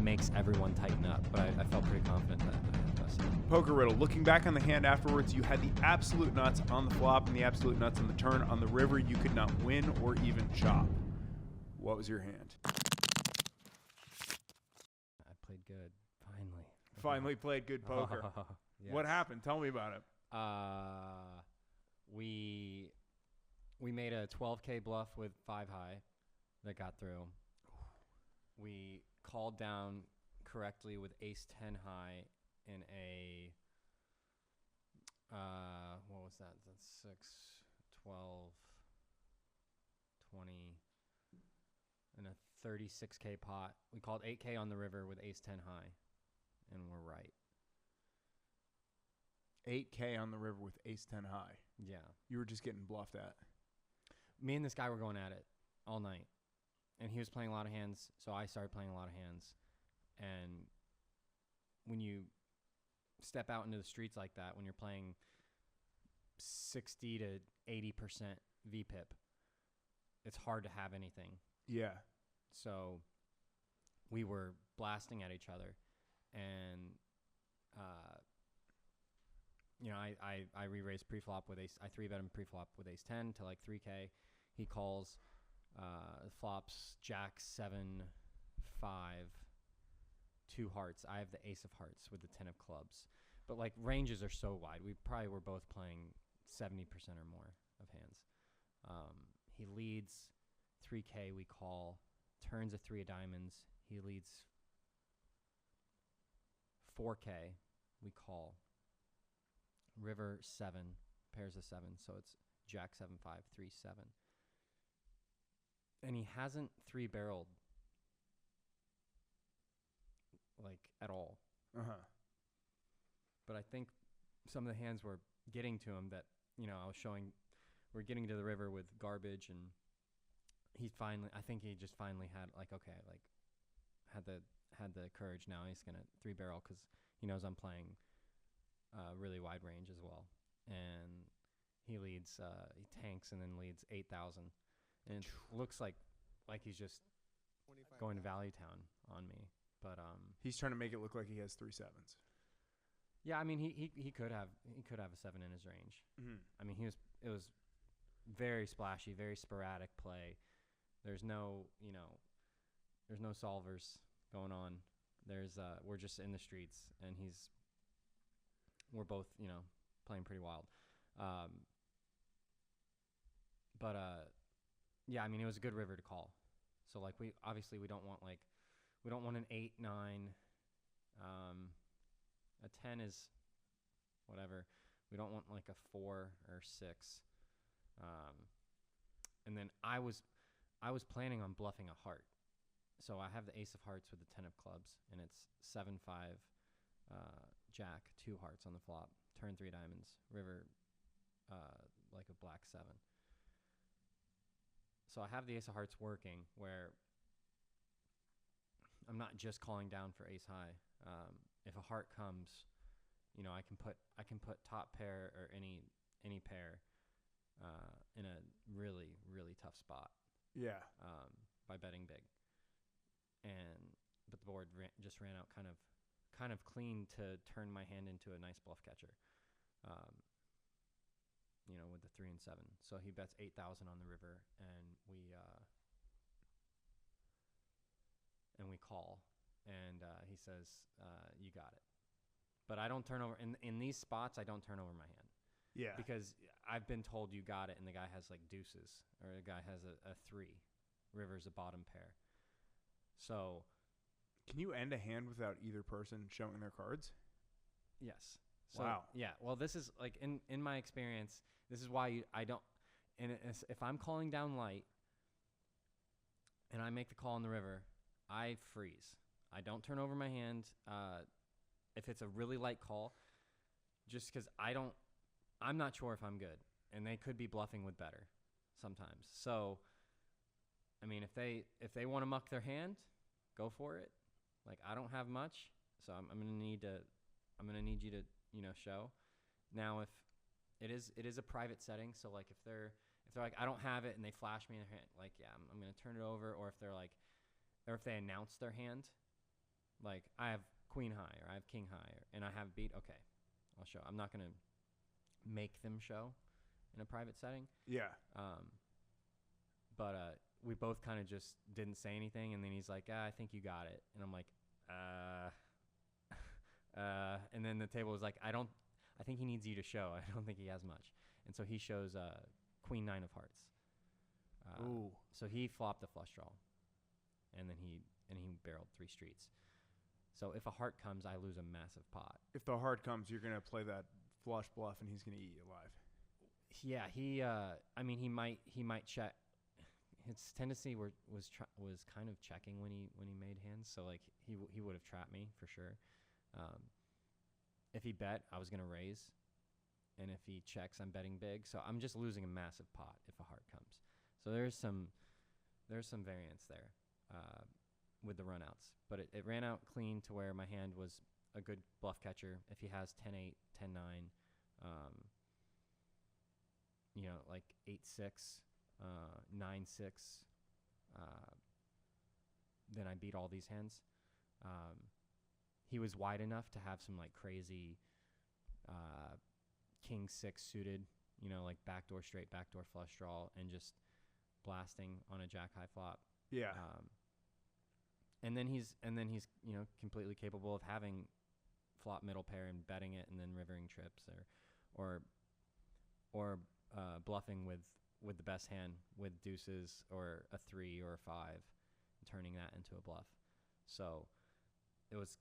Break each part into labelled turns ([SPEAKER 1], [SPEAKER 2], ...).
[SPEAKER 1] makes everyone tighten up. But I felt pretty confident that I had the best hand.
[SPEAKER 2] Poker riddle. Looking back on the hand afterwards, you had the absolute nuts on the flop and the absolute nuts on the turn. On the river, you could not win or even chop. What was your hand?
[SPEAKER 1] I played good.
[SPEAKER 2] Finally played good poker.
[SPEAKER 1] Yes.
[SPEAKER 2] What happened? Tell me about it.
[SPEAKER 1] We made a 12K bluff with 5 high that got through. We called down correctly with ace 10 high in a what was that? That's 6, 12, 20 in a 36K pot. We called 8K on the river with ace 10 high, and we're right.
[SPEAKER 2] 8K on the river with ace 10 high.
[SPEAKER 1] Yeah.
[SPEAKER 2] You were just getting bluffed at.
[SPEAKER 1] Me and this guy were going at it all night. And he was playing a lot of hands, so I started playing a lot of hands. And when you step out into the streets like that, when you're playing 60 to 80% VPIP, it's hard to have anything.
[SPEAKER 2] Yeah.
[SPEAKER 1] So we were blasting at each other. And, I re-raised pre-flop with ace. I 3-bet him pre-flop with ace 10 to like 3K. He calls, flops jack 7, 5, 2 hearts. I have the ace of hearts with the 10 of clubs. But like ranges are so wide. We probably were both playing 70% or more of hands. He leads 3K. We call. Turns a 3 of diamonds. He leads 4K. We call. River 7, pairs of 7, so it's jack 7, 5, 3, 7. And he hasn't 3-barreled like at all. But I think some of the hands were getting to him that, I was showing. We're getting to the river with garbage, and I think he just finally had had the courage. Now he's gonna 3-barrel because he knows I'm playing really wide range as well. And he leads, he tanks and then leads 8,000. And it looks like he's just going to Value Town on me. But
[SPEAKER 2] he's trying to make it look like he has 3 sevens.
[SPEAKER 1] Yeah, I mean he could have a 7 in his range.
[SPEAKER 2] Mm-hmm.
[SPEAKER 1] I mean it was very splashy, very sporadic play. There's no solvers going on. We're just in the streets, and we're both, playing pretty wild. Yeah, I mean, it was a good river to call. So like we don't want an 8, 9, a 10 is whatever. We don't want like a 4 or 6. And then I was planning on bluffing a heart. So I have the ace of hearts with the 10 of clubs, and it's 7, 5, jack, 2 hearts on the flop, turn 3 diamonds, river, like a black 7. So I have the ace of hearts working where I'm not just calling down for ace high. If a heart comes, I can put top pair or any pair in a really, really tough spot.
[SPEAKER 2] Yeah.
[SPEAKER 1] By betting big. But the board just ran out kind of clean to turn my hand into a nice bluff catcher. With the 3 and 7. So he bets 8,000 on the river, and we call, and he says, "You got it." But I don't turn over in these spots. I don't turn over my hand.
[SPEAKER 2] Yeah.
[SPEAKER 1] Because I've been told you got it, and the guy has like deuces, or the guy has a 3. River's a bottom pair. So,
[SPEAKER 2] can you end a hand without either person showing their cards?
[SPEAKER 1] Yes. So,
[SPEAKER 2] wow.
[SPEAKER 1] Yeah. Well, this is like in my experience, this is why I don't. And if I'm calling down light, and I make the call on the river, I freeze. I don't turn over my hand. If it's a really light call, just because I'm not sure if I'm good, and they could be bluffing with better sometimes. So, I mean, if they want to muck their hand, go for it. Like, I don't have much, so I'm gonna need you to show. Now, if it is a private setting, so like if they're like, I don't have it, and they flash me in their hand, like, yeah, I'm gonna turn it over. Or if they're like, or if they announce their hand, Like I have queen high or I have king high and I have beat. Okay, I'll show. I'm not gonna make them show in a private setting.
[SPEAKER 2] Yeah.
[SPEAKER 1] But we both kind of just didn't say anything, and then he's like, I think you got it, and I'm like, and then the table was like, I think he needs you to show. I don't think he has much, and so he shows queen 9 of hearts.
[SPEAKER 2] Ooh.
[SPEAKER 1] So he flopped the flush draw, and then he barreled 3 streets. So if a heart comes, I lose a massive pot.
[SPEAKER 2] If the heart comes, you're gonna play that flush bluff, and he's gonna eat you alive.
[SPEAKER 1] Yeah, he might check. His tendency was kind of checking when he made hands, so like he would have trapped me for sure. If he bet, I was gonna raise, and if he checks, I'm betting big. So I'm just losing a massive pot if a heart comes. So there's some variance there with the runouts, but it ran out clean to where my hand was a good bluff catcher. If he has 10-8, 10-9, like 8-6. 9-6, then I beat all these hands. He was wide enough to have some like crazy king 6 suited, like backdoor straight, backdoor flush draw, and just blasting on a jack high flop.
[SPEAKER 2] Yeah.
[SPEAKER 1] And then he's completely capable of having flop middle pair and betting it and then rivering trips or bluffing with the best hand with deuces or a 3 or a 5, turning that into a bluff. So it was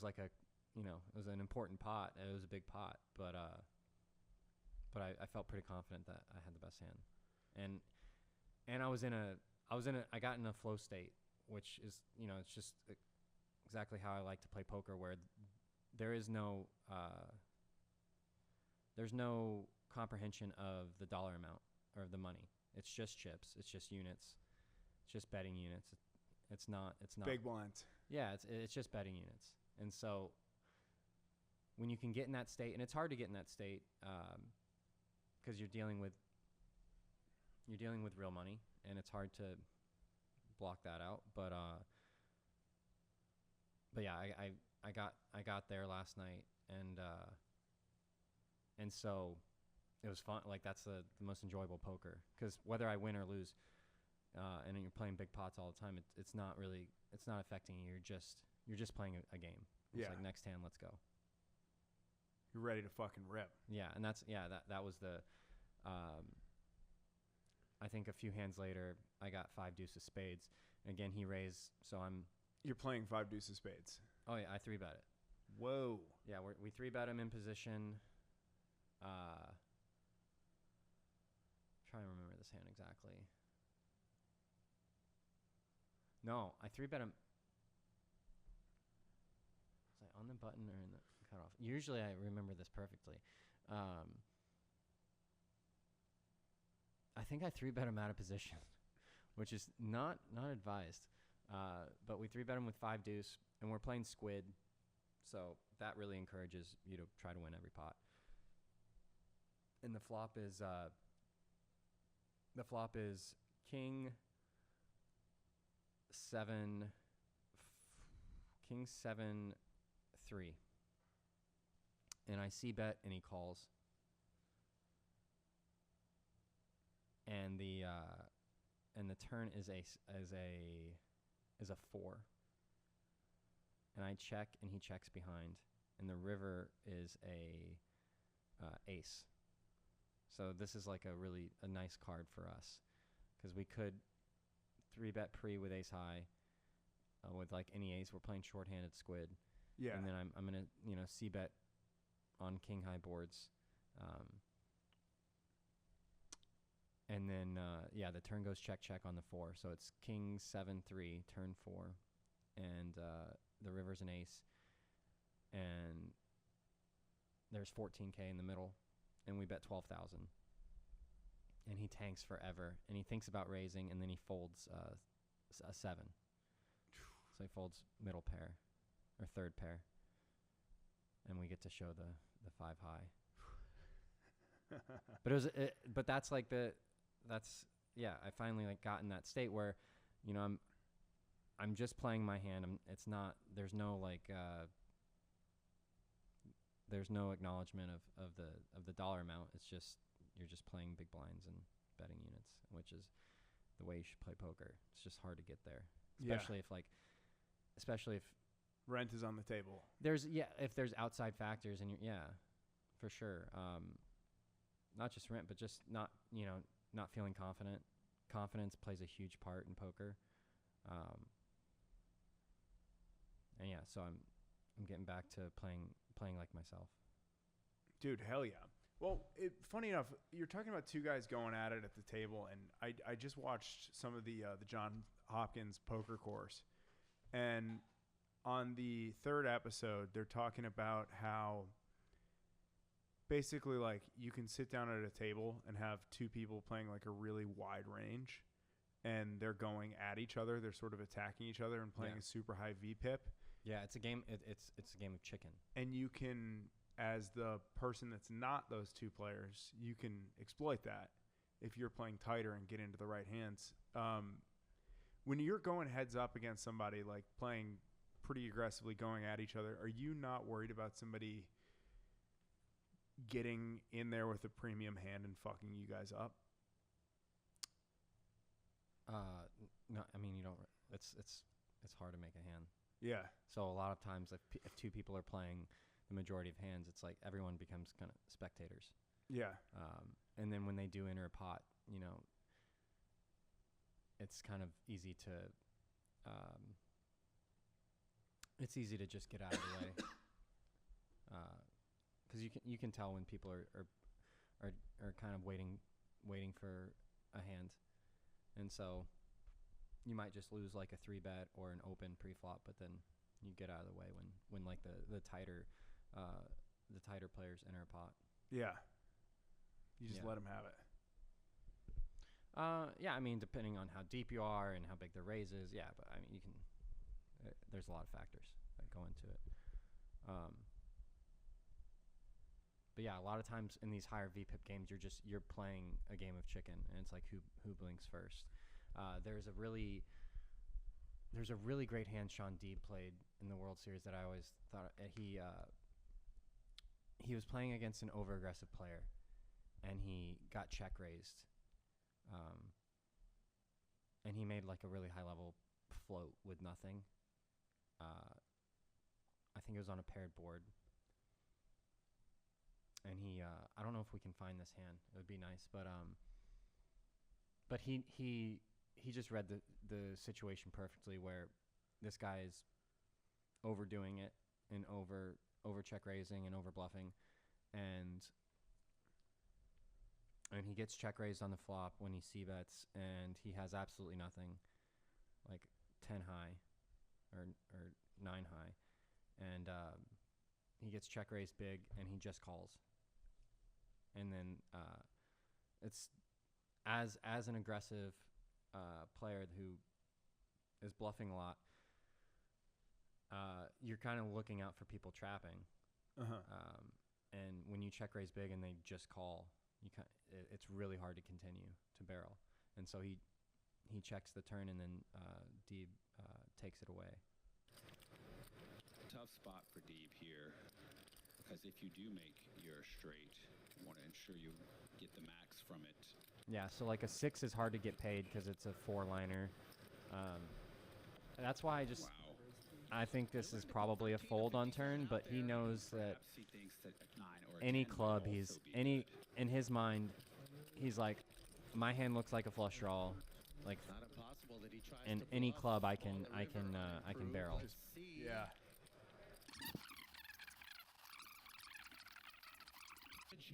[SPEAKER 1] like it was an important pot. It was a big pot, but I felt pretty confident that I had the best hand, and I got in a flow state, which is it's just exactly how I like to play poker, where there is no there's no comprehension of the dollar amount or the money. It's just chips. It's just units. It's just betting units. It's not
[SPEAKER 2] big blinds.
[SPEAKER 1] Yeah, it's just betting units. And so when you can get in that state, and it's hard to get in that state because you're dealing with real money, and it's hard to block that out. But yeah, I got there last night, and so it was fun. Like that's the most enjoyable poker, because whether I win or lose, and you're playing big pots all the time, it's not affecting you. You're just playing a game. It's like next hand, let's go.
[SPEAKER 2] You're ready to fucking rip.
[SPEAKER 1] Yeah, and that was the. I think a few hands later, I got 5 deuces spades. And again, he raised, so
[SPEAKER 2] You're playing 5 deuces spades.
[SPEAKER 1] Oh yeah, I 3-bet it.
[SPEAKER 2] Whoa.
[SPEAKER 1] Yeah, we 3-bet him in position. Trying to remember this hand exactly. No, I 3-bet him. Was I on the button or in the cutoff? Usually I remember this perfectly. I think I 3-bet him out of position, which is not advised. But we 3-bet him with 5 deuce, and we're playing squid, so that really encourages you to try to win every pot. And the flop is king 7 3, and I c-bet, and he calls, and the turn is a 4, and I check, and he checks behind, and the river is a ace. So this is like a nice card for us, because we could 3-bet pre with ace high, with like any ace. We're playing shorthanded squid.
[SPEAKER 2] Yeah.
[SPEAKER 1] And then I'm gonna c-bet on king high boards, and then the turn goes check on the 4. So it's king 7-3 turn 4, and the river's an ace, and there's 14K in the middle. And we bet 12,000, and he tanks forever, and he thinks about raising, and then he folds a 7. So he folds middle pair or third pair, and we get to show the 5 high. But that's like I finally like got in that state where, I'm just playing my hand. It's not. There's no there's no acknowledgement of the dollar amount. It's just you're just playing big blinds and betting units, which is the way you should play poker. It's just hard to get there, especially if
[SPEAKER 2] rent is on the table.
[SPEAKER 1] If there's outside factors and for sure. Not just rent, but just not feeling confident. Confidence plays a huge part in poker. And so I'm getting back to playing like myself.
[SPEAKER 2] Dude, hell yeah. Well, funny enough, you're talking about two guys going at it at the table, and I just watched some of the John Hopkins poker course, and on the third episode, they're talking about how basically like you can sit down at a table and have two people playing like a really wide range, and they're going at each other. They're sort of attacking each other and playing a super high VPIP.
[SPEAKER 1] Yeah, it's a game. It's a game of chicken.
[SPEAKER 2] And you can, as the person that's not those two players, you can exploit that if you're playing tighter and get into the right hands. When you're going heads up against somebody, like playing pretty aggressively, going at each other, are you not worried about somebody getting in there with a premium hand and fucking you guys up?
[SPEAKER 1] No, I mean you don't. It's hard to make a hand.
[SPEAKER 2] Yeah.
[SPEAKER 1] So a lot of times, if two people are playing the majority of hands, it's like everyone becomes kind of spectators.
[SPEAKER 2] Yeah.
[SPEAKER 1] And then when they do enter a pot, it's kind of easy to. It's easy to just get out of the way. Because you can tell when people are kind of waiting for a hand, and so you might just lose like a 3-bet or an open pre-flop, but then you get out of the way when like the tighter players enter a pot.
[SPEAKER 2] Yeah. You just let them have it.
[SPEAKER 1] Yeah, I mean depending on how deep you are and how big the raise is, yeah, but I mean you can. There's a lot of factors that go into it. But yeah, a lot of times in these higher VPIP games, you're playing a game of chicken, and it's like who blinks first. There's a really great hand Sean Deeb played in the World Series that I always thought he was playing against an over aggressive player, and he got check raised, and he made like a really high level float with nothing. I think it was on a paired board. And he, I don't know if we can find this hand. It would be nice, but he just read the situation perfectly, where this guy is overdoing it and over check raising and over bluffing, and he gets check raised on the flop when he c-bets, and he has absolutely nothing, like 10 high or 9 high, and he gets check raised big, and he just calls. And then it's as an aggressive player who is bluffing a lot, you're kind of looking out for people trapping. And when you check raise big and they just call, it's really hard to continue to barrel. And so he checks the turn, and then Deeb takes it away.
[SPEAKER 3] Tough spot for Deeb here, because if you do make your straight, you want to ensure you get the max from it.
[SPEAKER 1] Yeah, so like a 6 is hard to get paid because it's a 4-liner. That's why I think this is probably a fold on turn, but he knows that any club in his mind, he's like, my hand looks like a flush draw, like, and any club I can barrel.
[SPEAKER 2] Yeah.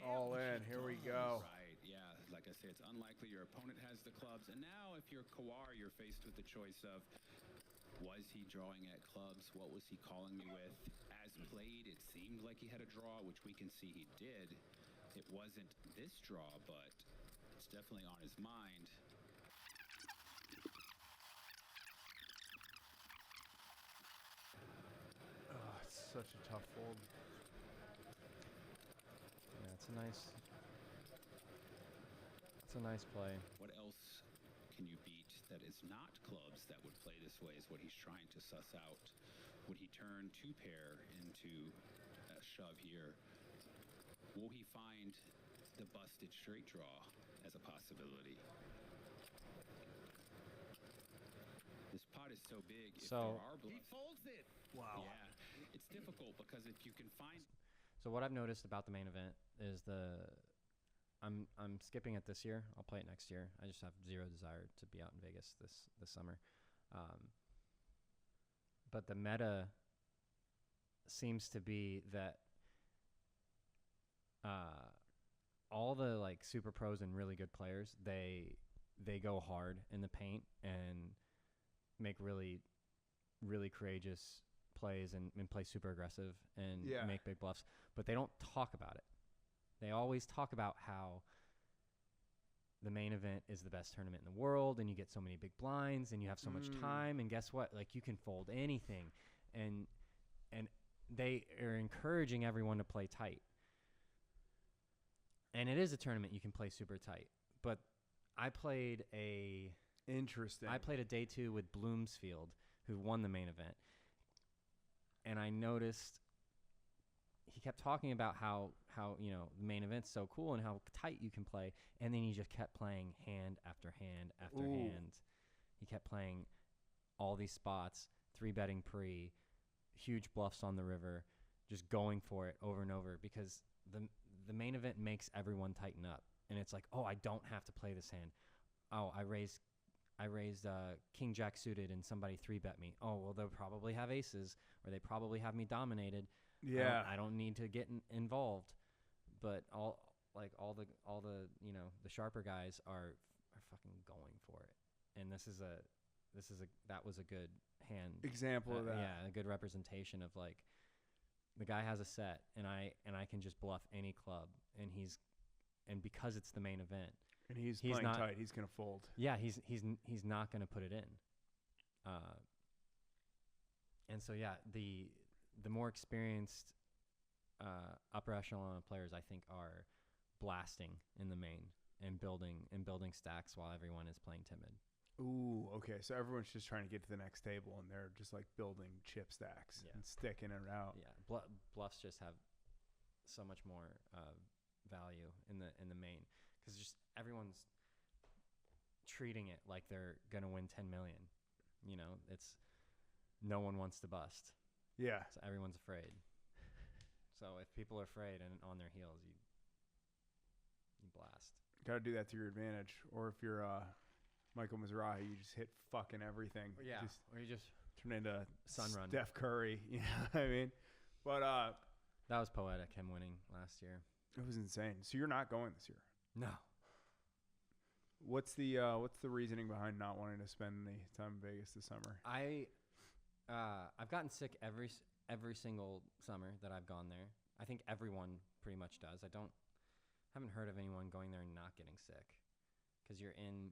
[SPEAKER 2] All in. Here we go.
[SPEAKER 3] Right, yeah. Like I say, it's unlikely your opponent has the clubs. And now if you're Kawar, you're faced with the choice of, was he drawing at clubs? What was he calling me with? As played, it seemed like he had a draw, which we can see he did. It wasn't this draw, but it's definitely on his mind.
[SPEAKER 2] Oh, it's such a tough fold.
[SPEAKER 1] It's a nice play.
[SPEAKER 3] What else can you beat that is not clubs that would play this way is what he's trying to suss out. Would he turn 2-pair into a shove here? Will he find the busted straight draw as a possibility? This pot is so big. If
[SPEAKER 1] So-
[SPEAKER 3] there are bluffs,
[SPEAKER 4] He folds it.
[SPEAKER 2] Wow.
[SPEAKER 3] yeah, it's difficult because if you can find
[SPEAKER 1] So what I've noticed about the main event is I'm skipping it this year. I'll play it next year. I just have zero desire to be out in Vegas this summer. But the meta seems to be that all the like super pros and really good players, they go hard in the paint and make really, really courageous plays and play super aggressive and
[SPEAKER 2] Yeah.
[SPEAKER 1] make big bluffs, but they don't talk about it. They always talk about how the main event is the best tournament in the world and you get so many big blinds and you have so much time, and guess what? Like, you can fold anything, and they are encouraging everyone to play tight. And it is a tournament you can play super tight. But I played a
[SPEAKER 2] Interesting.
[SPEAKER 1] day 2 with Bloomsfield, who won the main event. And I noticed he kept talking about how the main event's so cool and how tight you can play, and then he just kept playing hand after hand after hand. He kept playing all these spots, 3-betting pre, huge bluffs on the river, just going for it over and over, because the main event makes everyone tighten up. And it's like, oh, I don't have to play this hand. Oh, I raised King Jack suited and somebody 3-bet me. Oh, well, they'll probably have aces, or they probably have me dominated.
[SPEAKER 2] Yeah.
[SPEAKER 1] I don't need to get involved. But all the the sharper guys are fucking going for it. And that was a good hand
[SPEAKER 2] Example of that.
[SPEAKER 1] Yeah, a good representation of, like, the guy has a set, and I can just bluff any club, and because it's the main event,
[SPEAKER 2] And he's
[SPEAKER 1] He's
[SPEAKER 2] playing
[SPEAKER 1] not-
[SPEAKER 2] tight. He's going to fold.
[SPEAKER 1] yeah, he's not going to put it in. And so yeah, the more experienced upper echelon players, I think, are blasting in the main and building stacks while everyone is playing timid.
[SPEAKER 2] Ooh, okay. So everyone's just trying to get to the next table, and they're just like building chip stacks
[SPEAKER 1] Yeah.
[SPEAKER 2] and sticking it out.
[SPEAKER 1] Yeah, bluffs just have so much more value in the main, because just everyone's treating it like they're gonna win 10 million. It's no one wants to bust,
[SPEAKER 2] Yeah.
[SPEAKER 1] so everyone's afraid. So if people are afraid and on their heels, you blast.
[SPEAKER 2] Got to do that to your advantage. Or if you're Michael Mizrahi, you just hit fucking everything. Just
[SPEAKER 1] or you just
[SPEAKER 2] turn into
[SPEAKER 1] sun run.
[SPEAKER 2] Steph Curry. You know what I mean? But
[SPEAKER 1] That was poetic, him winning last year.
[SPEAKER 2] it was insane. So you're not going this year.
[SPEAKER 1] No.
[SPEAKER 2] What's the reasoning behind not wanting to spend the time in Vegas this summer?
[SPEAKER 1] I've gotten sick every single summer that I've gone there. I think everyone pretty much does. Haven't heard of anyone going there and not getting sick, because you're in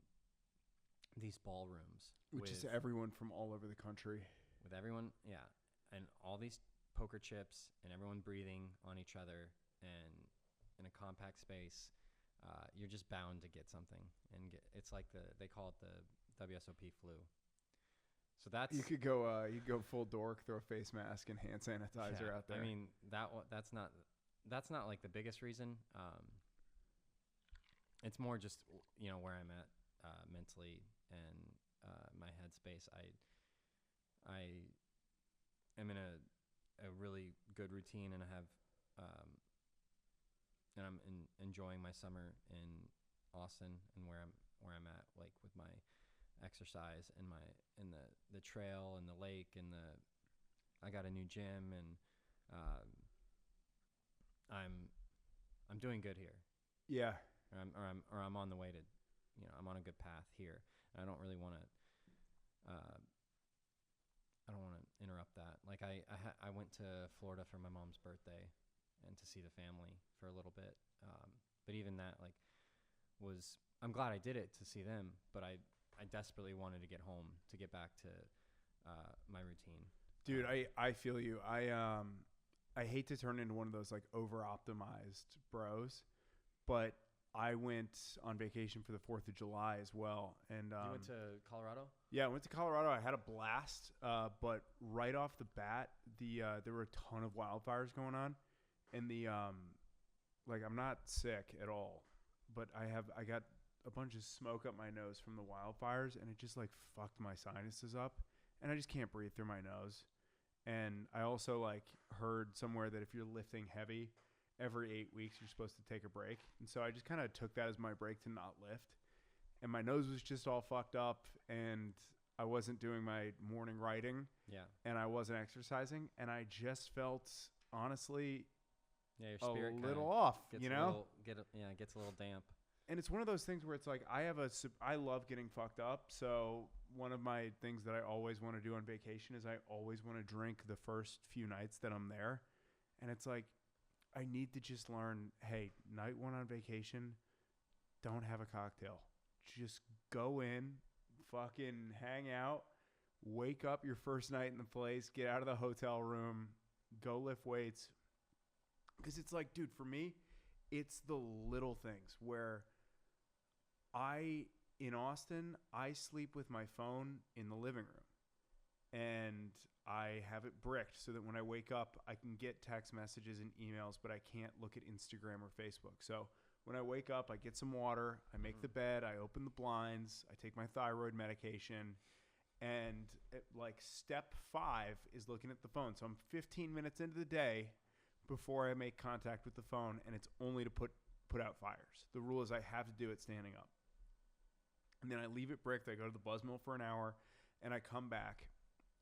[SPEAKER 1] these ballrooms,
[SPEAKER 2] Which is everyone from all over the country.
[SPEAKER 1] with everyone, yeah, and all these poker chips and everyone breathing on each other, and in a compact space. You're just bound to get something, and it's like they call it the WSOP flu. So that's
[SPEAKER 2] You could go full dork, throw a face mask and hand sanitizer
[SPEAKER 1] yeah,
[SPEAKER 2] out there.
[SPEAKER 1] I mean that's not like the biggest reason. It's more just where I'm at mentally and my headspace. I am in a really good routine, and I have and I'm enjoying my summer in Austin and where I'm at, like with my exercise and the trail and the lake and I got a new gym, and I'm doing good here.
[SPEAKER 2] Yeah.
[SPEAKER 1] Or I'm on the way to, I'm on a good path here. And I don't really want to interrupt that. Like I went to Florida for my mom's birthday and to see the family for a little bit. But even that, like, I'm glad I did it to see them, but I desperately wanted to get home to get back to my routine.
[SPEAKER 2] Dude, I feel you. I hate to turn into one of those like over optimized bros, but I went on vacation for the 4th of July as well. And
[SPEAKER 1] You went to Colorado?
[SPEAKER 2] Yeah, I went to Colorado. I had a blast, but right off the bat, there were a ton of wildfires going on, and I'm not sick at all, but I got a bunch of smoke up my nose from the wildfires, and it just like fucked my sinuses up, and I just can't breathe through my nose. And I also like heard somewhere that if you're lifting heavy, every 8 weeks you're supposed to take a break, and so I just kind of took that as my break to not lift. And my nose was just all fucked up, and I wasn't doing my morning writing.
[SPEAKER 1] Yeah.
[SPEAKER 2] And I wasn't exercising, and I just felt, honestly,
[SPEAKER 1] your spirit
[SPEAKER 2] a little off,
[SPEAKER 1] gets
[SPEAKER 2] you know?
[SPEAKER 1] It gets a little damp.
[SPEAKER 2] And it's one of those things where it's like I love getting fucked up, so one of my things that I always want to do on vacation is I always want to drink the first few nights that I'm there. And it's like I need to just learn, hey, night one on vacation, don't have a cocktail. Just go in, fucking hang out, wake up your first night in the place, get out of the hotel room, go lift weights. Because it's like, dude, for me, it's the little things where in Austin, I sleep with my phone in the living room. And I have it bricked so that when I wake up, I can get text messages and emails, but I can't look at Instagram or Facebook. So when I wake up, I get some water, I make the bed, I open the blinds, I take my thyroid medication, and step 5 is looking at the phone. So I'm 15 minutes into the day before I make contact with the phone, and it's only to put out fires. The rule is I have to do it standing up. And then I leave it bricked, I go to the buzz mill for an hour, and I come back,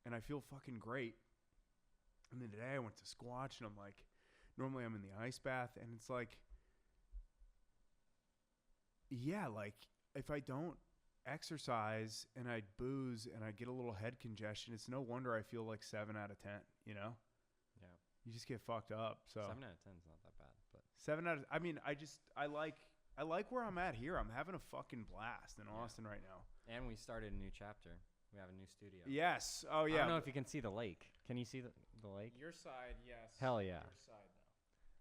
[SPEAKER 2] and I feel fucking great. And then today I went to Squatch, and I'm like, normally I'm in the ice bath, and it's like, yeah, like if I don't exercise and I booze and I get a little head congestion, it's no wonder I feel like 7 out of 10, you know?
[SPEAKER 1] Yeah.
[SPEAKER 2] You just get fucked up. So
[SPEAKER 1] 7 out of 10 is not that bad, but
[SPEAKER 2] 7 out of, I mean, I like where I'm at here. I'm having a fucking blast in Austin right now.
[SPEAKER 1] And we started a new chapter. We have a new studio.
[SPEAKER 2] Yes. Oh yeah.
[SPEAKER 1] I don't know if you can see the lake. Can you see the lake?
[SPEAKER 4] Your side, yes.
[SPEAKER 1] Hell yeah.
[SPEAKER 4] Your side,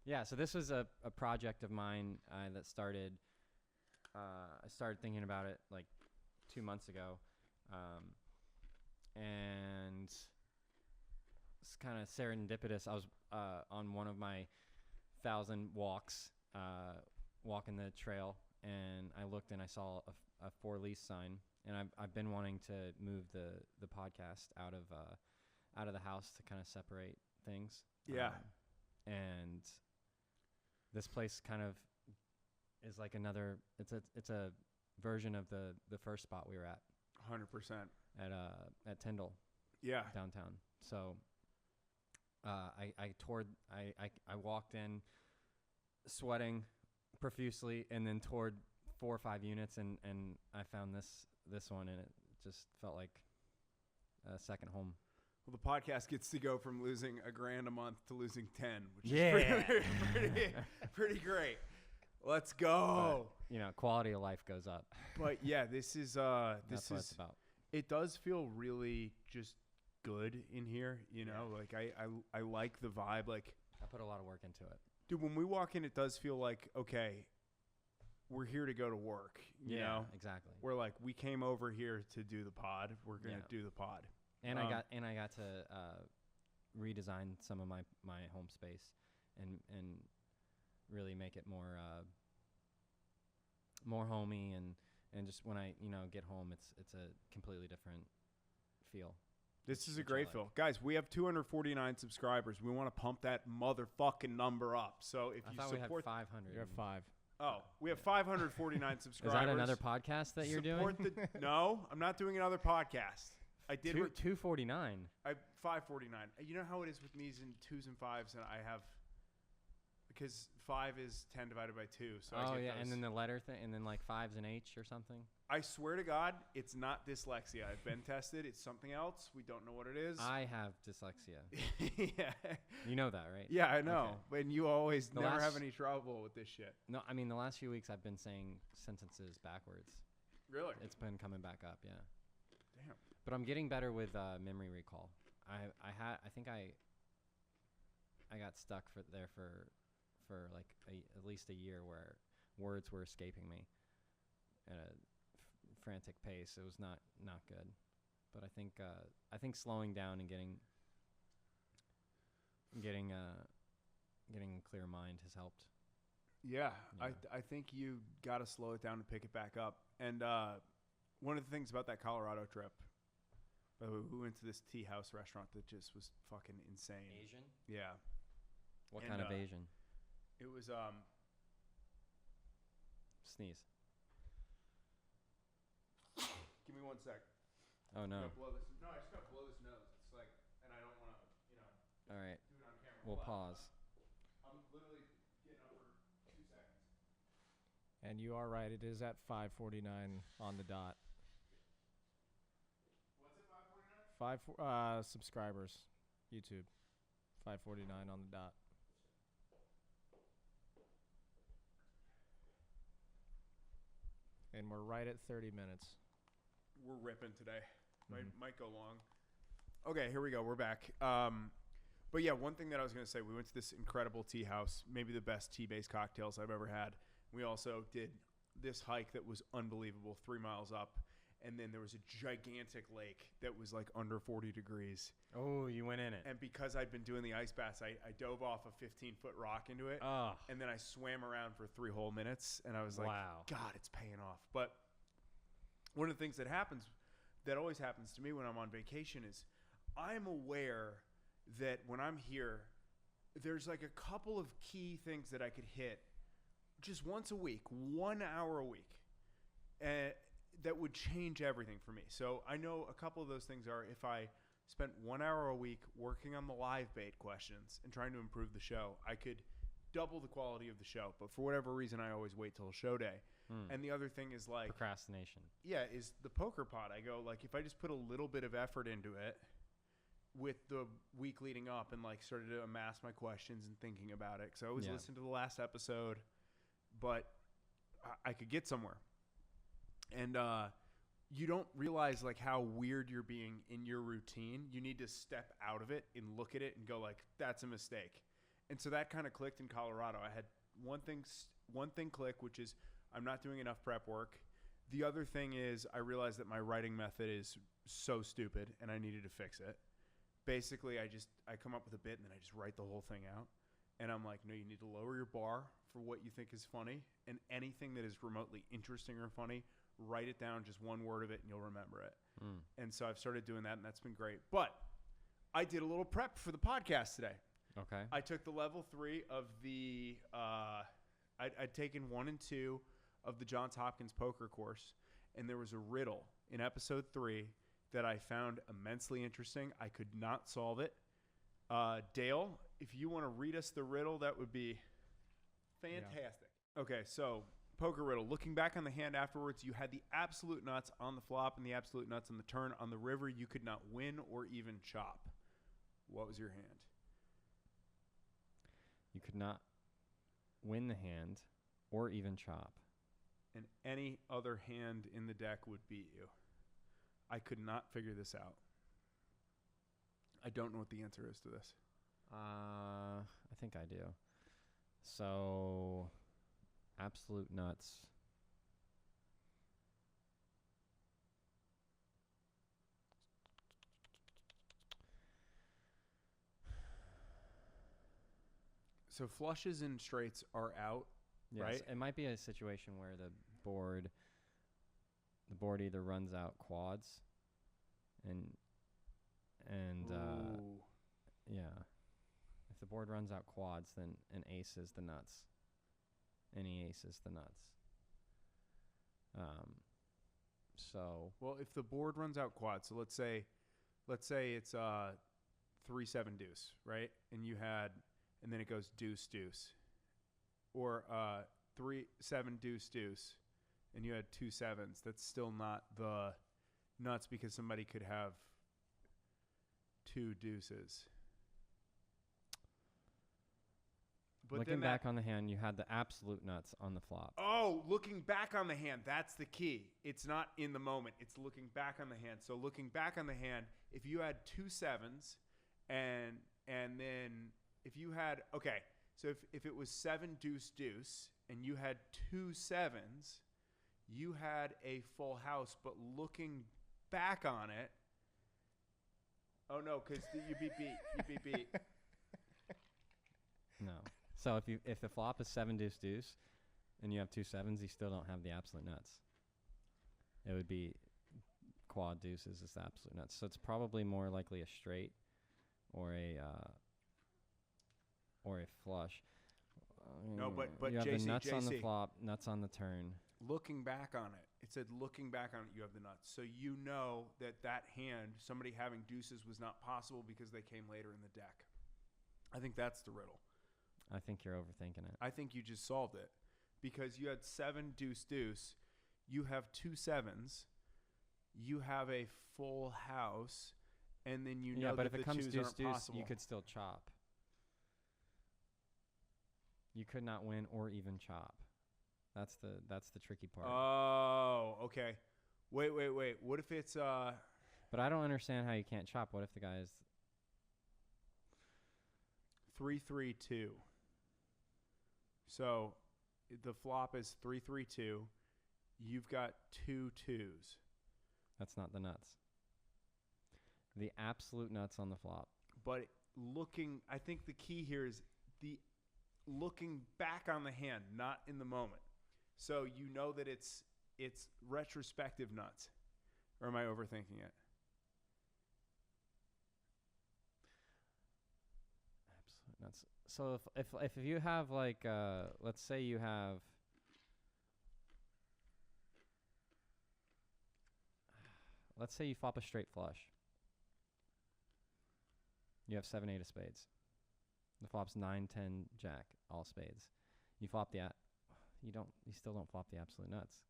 [SPEAKER 4] no.
[SPEAKER 1] Yeah, so this was a project of mine that started. I started thinking about it like 2 months ago, and it's kind of serendipitous. I was on one of my 1,000 walks, walking the trail, and I looked and I saw a for lease sign, and I've been wanting to move the podcast out of the house to kind of separate things.
[SPEAKER 2] Yeah.
[SPEAKER 1] And this place kind of is like another. It's a version of the first spot we were at.
[SPEAKER 2] 100%.
[SPEAKER 1] At Tyndall.
[SPEAKER 2] Yeah.
[SPEAKER 1] Downtown. So I walked in sweating profusely, and then toured 4 or 5 units, and I found this one, and it just felt like a second home.
[SPEAKER 2] Well, the podcast gets to go from losing $1,000 a month to losing 10, which
[SPEAKER 1] Yeah.
[SPEAKER 2] is pretty great. Let's go.
[SPEAKER 1] But, quality of life goes up.
[SPEAKER 2] But yeah, this is
[SPEAKER 1] That's what it's about.
[SPEAKER 2] It does feel really just good in here, you know? Like I like the vibe. Like
[SPEAKER 1] I put a lot of work into it.
[SPEAKER 2] Dude, when we walk in, it does feel like, okay, we're here to go to work, you know?
[SPEAKER 1] Exactly.
[SPEAKER 2] We're like, we came over here to do the pod. We're going to do the pod.
[SPEAKER 1] And I got to redesign some of my home space and really make it more homey, and just when I get home, it's a completely different feel.
[SPEAKER 2] This is a great feel. Guys, we have 249 subscribers. We want to pump that motherfucking number up. So if
[SPEAKER 1] I
[SPEAKER 2] you
[SPEAKER 1] thought
[SPEAKER 2] support,
[SPEAKER 1] we had 500.
[SPEAKER 4] You have 5.
[SPEAKER 2] Oh, we have 549 subscribers.
[SPEAKER 1] Is that another podcast that you're doing?
[SPEAKER 2] No, I'm not doing another podcast. I did
[SPEAKER 1] 249.
[SPEAKER 2] 549. You know how it is with me's and 2s and 5s, and I have, because 5 is 10 divided by 2. So I get those.
[SPEAKER 1] And then the letter thing, and then like 5's an H or something.
[SPEAKER 2] I swear to God, it's not dyslexia. I've been tested. It's something else. We don't know what it is.
[SPEAKER 1] I have dyslexia.
[SPEAKER 2] Yeah.
[SPEAKER 1] You know that, right?
[SPEAKER 2] Yeah, I know.
[SPEAKER 1] Okay.
[SPEAKER 2] And you always never have any trouble with this shit.
[SPEAKER 1] No, I mean, the last few weeks I've been saying sentences backwards.
[SPEAKER 2] Really?
[SPEAKER 1] It's been coming back up, yeah.
[SPEAKER 2] Damn.
[SPEAKER 1] But I'm getting better with memory recall. I think I got stuck for like at least a year where words were escaping me at a frantic pace. It was not good. But I think slowing down and getting a clear mind has helped.
[SPEAKER 2] Yeah,
[SPEAKER 1] Yeah.
[SPEAKER 2] I think you got to slow it down and pick it back up. And one of the things about that Colorado trip, we went to this tea house restaurant that just was fucking insane.
[SPEAKER 1] Asian?
[SPEAKER 2] Yeah.
[SPEAKER 1] What
[SPEAKER 2] And,
[SPEAKER 1] kind of Asian?
[SPEAKER 2] It was
[SPEAKER 1] Sneeze.
[SPEAKER 2] give me 1 sec.
[SPEAKER 1] Oh no.
[SPEAKER 2] I just gotta blow this nose. It's like, and I don't want to,
[SPEAKER 1] All right.
[SPEAKER 2] do it on camera.
[SPEAKER 1] We'll
[SPEAKER 2] Hold on.
[SPEAKER 1] pause.
[SPEAKER 2] I'm literally getting up for 2 seconds.
[SPEAKER 5] And you are right. It is at 5:49 on the dot.
[SPEAKER 2] What's it, 5:49?
[SPEAKER 5] Subscribers, YouTube, 5:49 on the dot. And we're right at 30 minutes.
[SPEAKER 2] We're ripping today. Might go long. Okay, here we go. We're back. But yeah, one thing that I was going to say, we went to this incredible tea house, maybe the best tea-based cocktails I've ever had. We also did this hike that was unbelievable, 3 miles up. And then there was a gigantic lake that was like under 40 degrees.
[SPEAKER 1] Oh, you went in it.
[SPEAKER 2] And because I'd been doing the ice baths, I dove off a 15-foot rock into it.
[SPEAKER 1] Oh.
[SPEAKER 2] And then I swam around for 3 whole minutes. And I was like,
[SPEAKER 1] Wow.
[SPEAKER 2] God, it's paying off. But one of the things that always happens to me when I'm on vacation is I'm aware that when I'm here, there's like a couple of key things that I could hit just once a week, 1 hour a week. That would change everything for me. So I know a couple of those things are if I spent 1 hour a week working on the live bait questions and trying to improve the show, I could double the quality of the show. But for whatever reason, I always wait till show day. And the other thing is like,
[SPEAKER 1] Procrastination.
[SPEAKER 2] yeah, is the poker pod. I go like, if I just put a little bit of effort into it with the week leading up and like started to amass my questions and thinking about it. Cause I always listen to the last episode, but I could get somewhere. And you don't realize like how weird you're being in your routine. You need to step out of it and look at it and go like, that's a mistake. And so that kind of clicked in Colorado. I had one thing click, which is I'm not doing enough prep work. The other thing is I realized that my writing method is so stupid and I needed to fix it. Basically, I come up with a bit and then I just write the whole thing out. And I'm like, no, you need to lower your bar for what you think is funny. And anything that is remotely interesting or funny, write it down, just one word of it, and you'll remember it. And so I've started doing that, and that's been great. But I did a little prep for the podcast today.
[SPEAKER 1] Okay.
[SPEAKER 2] I took the level 3 of the I'd taken 1 and 2 of the Johns Hopkins poker course, and there was a riddle in episode 3 that I found immensely interesting. I could not solve it. Dale, if you want to read us the riddle, that would be fantastic. Yeah. Okay, so poker riddle. Looking back on the hand afterwards, you had the absolute nuts on the flop and the absolute nuts on the turn. On the river, you could not win or even chop. What was your hand?
[SPEAKER 1] You could not win the hand or even chop.
[SPEAKER 2] And any other hand in the deck would beat you. I could not figure this out. I don't know what the answer is to this.
[SPEAKER 1] I think I do. So, absolute nuts.
[SPEAKER 2] So flushes and straights are out,
[SPEAKER 1] Yes,
[SPEAKER 2] right?
[SPEAKER 1] it might be a situation where the board either runs out quads, and
[SPEAKER 2] Ooh.
[SPEAKER 1] yeah, if the board runs out quads, then an ace is the nuts. Any ace is the nuts. So
[SPEAKER 2] Well, if the board runs out quads, so let's say it's 3-7 deuce, right? And then it goes deuce deuce, or 3-7 deuce deuce, and you had 2 sevens. That's still not the nuts because somebody could have 2 deuces. But
[SPEAKER 1] looking back on the hand, you had the absolute nuts on the flop.
[SPEAKER 2] Oh, looking back on the hand, that's the key. It's not in the moment. It's looking back on the hand. So looking back on the hand, if you had 2 sevens and then if you had, okay, So if it was 7 deuce deuce and you had 2 sevens, you had a full house, but looking back on it, oh no, because you beat.
[SPEAKER 1] No. So if the flop is 7 deuce deuce and you have 2 sevens, you still don't have the absolute nuts. It would be quad deuces is the absolute nuts. So it's probably more likely a straight or a flush.
[SPEAKER 2] No, but
[SPEAKER 1] you have
[SPEAKER 2] JC,
[SPEAKER 1] the nuts on the
[SPEAKER 2] JC.
[SPEAKER 1] flop, nuts on the turn.
[SPEAKER 2] Looking back on it, it said looking back on it, you have the nuts. So you know that hand, somebody having deuces was not possible because they came later in the deck. I think that's the riddle.
[SPEAKER 1] I think you're overthinking it.
[SPEAKER 2] I think you just solved it because you had 7 deuce deuce. You have 2 sevens. You have a full house. And then you know
[SPEAKER 1] but
[SPEAKER 2] that
[SPEAKER 1] if it
[SPEAKER 2] the
[SPEAKER 1] comes
[SPEAKER 2] twos
[SPEAKER 1] deuce
[SPEAKER 2] aren't
[SPEAKER 1] deuce,
[SPEAKER 2] possible.
[SPEAKER 1] you could still chop. You could not win or even chop. That's the tricky part.
[SPEAKER 2] Oh, okay. Wait. What if it's
[SPEAKER 1] But I don't understand how you can't chop. What if the guy is
[SPEAKER 2] 3-3-2? So the flop is 3-3-2. You've got 2 twos.
[SPEAKER 1] That's not the nuts. The absolute nuts on the flop.
[SPEAKER 2] But I think the key here is the looking back on the hand, not in the moment. So you know that it's retrospective nuts. Or am I overthinking it?
[SPEAKER 1] Absolute nuts. So if you have like let's say you have let's say you flop a straight flush. You have 7-8 of spades. The flop's 9-10 jack, all spades. You flop you still don't flop the absolute nuts.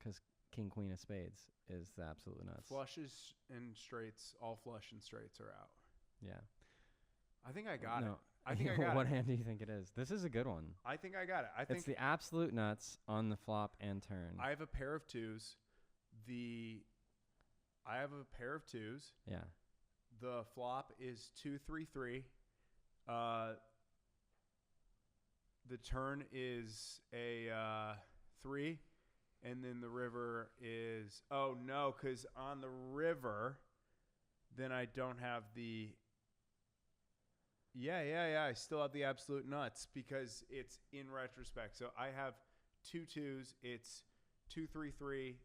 [SPEAKER 1] Cuz king queen of spades is the absolute nuts.
[SPEAKER 2] Flushes and straights, all flush and straights are out.
[SPEAKER 1] Yeah.
[SPEAKER 2] I think I got it.
[SPEAKER 1] No.
[SPEAKER 2] I think I got
[SPEAKER 1] What
[SPEAKER 2] it.
[SPEAKER 1] hand do you think it is? This is a good one.
[SPEAKER 2] I think I got it. I
[SPEAKER 1] It's
[SPEAKER 2] think
[SPEAKER 1] the absolute nuts on the flop and turn.
[SPEAKER 2] I have a pair of twos. I have a pair of twos.
[SPEAKER 1] Yeah.
[SPEAKER 2] The flop is 2-3-3. The turn is a 3, and then the river is because on the river, then I don't have the. Yeah. I still have the absolute nuts because it's in retrospect. So I have 2 twos. It's 2-3-3-3-3.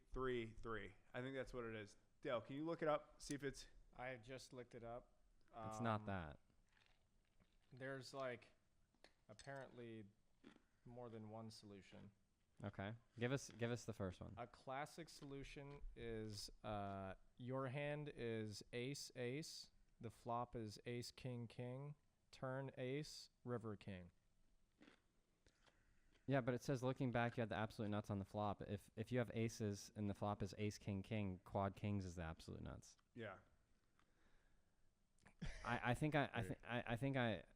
[SPEAKER 2] I think that's what it is. Dale, can you look it up? See if it's.
[SPEAKER 5] I just looked it up.
[SPEAKER 1] It's not that.
[SPEAKER 5] There's apparently more than one solution.
[SPEAKER 1] Okay. Give us the first one.
[SPEAKER 5] A classic solution is your hand is ace ace, the flop is ace king king, turn ace, river king.
[SPEAKER 1] Yeah, but it says looking back, you had the absolute nuts on the flop. If you have aces and the flop is ace king king, quad kings is the absolute nuts.
[SPEAKER 2] Yeah.
[SPEAKER 1] I think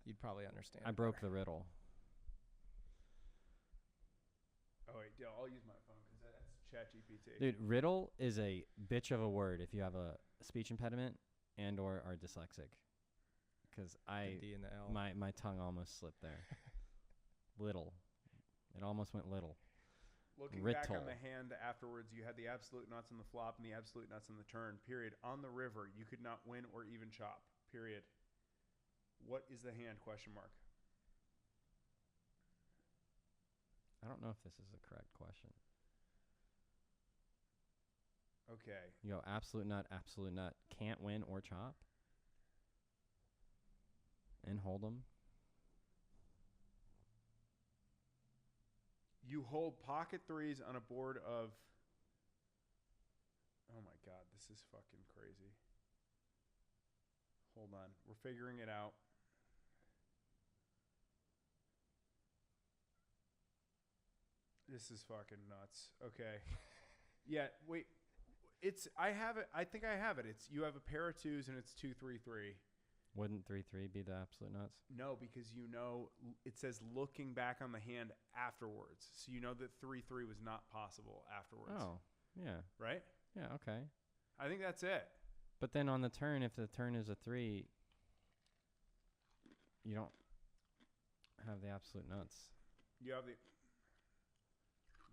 [SPEAKER 5] You'd probably understand.
[SPEAKER 1] I broke the riddle.
[SPEAKER 2] Oh, wait, Dale, I'll use my phone because that's ChatGPT.
[SPEAKER 1] Dude, riddle is a bitch of a word if you have a speech impediment and or are dyslexic. Because
[SPEAKER 5] The D and the L.
[SPEAKER 1] my tongue almost slipped there. Little. It almost went little.
[SPEAKER 2] Looking back
[SPEAKER 1] Riddle.
[SPEAKER 2] on the hand afterwards, you had the absolute nuts on the flop and the absolute nuts on the turn. Period. On the river, you could not win or even chop. Period. What is the hand? Question mark.
[SPEAKER 1] I don't know if this is the correct question.
[SPEAKER 2] Okay.
[SPEAKER 1] You go absolute nut, can't win or chop. And hold them.
[SPEAKER 2] You hold pocket threes on a board of. Oh my God, this is fucking crazy. Hold on. We're figuring it out. This is fucking nuts. Okay. Yeah, wait. I have it. I think I have it. You have a pair of twos and it's 2-3-3.
[SPEAKER 1] Wouldn't 3-3 be the absolute nuts?
[SPEAKER 2] No, because it says looking back on the hand afterwards. So you know that 3-3 was not possible afterwards.
[SPEAKER 1] Oh, yeah.
[SPEAKER 2] Right?
[SPEAKER 1] Yeah, okay.
[SPEAKER 2] I think that's it.
[SPEAKER 1] But then on the turn, if the turn is a 3, you don't have the absolute nuts.
[SPEAKER 2] You have the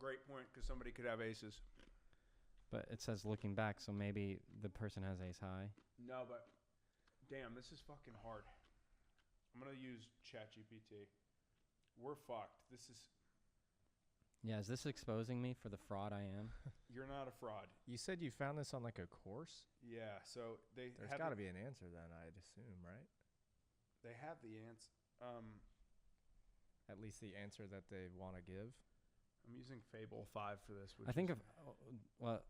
[SPEAKER 2] great point because somebody could have aces.
[SPEAKER 1] But it says looking back, so maybe the person has ace high.
[SPEAKER 2] No, but damn, this is fucking hard. I'm gonna use ChatGPT. We're fucked. This is.
[SPEAKER 1] Yeah, is this exposing me for the fraud I am?
[SPEAKER 2] You're not a fraud.
[SPEAKER 5] You said you found this on like a course?
[SPEAKER 2] Yeah, so
[SPEAKER 5] There's got to be an answer then, I'd assume, right?
[SPEAKER 2] They have the answer.
[SPEAKER 5] At least the answer that they want to give.
[SPEAKER 2] I'm using Fable 5 for this. Which
[SPEAKER 1] I think
[SPEAKER 2] is
[SPEAKER 1] well,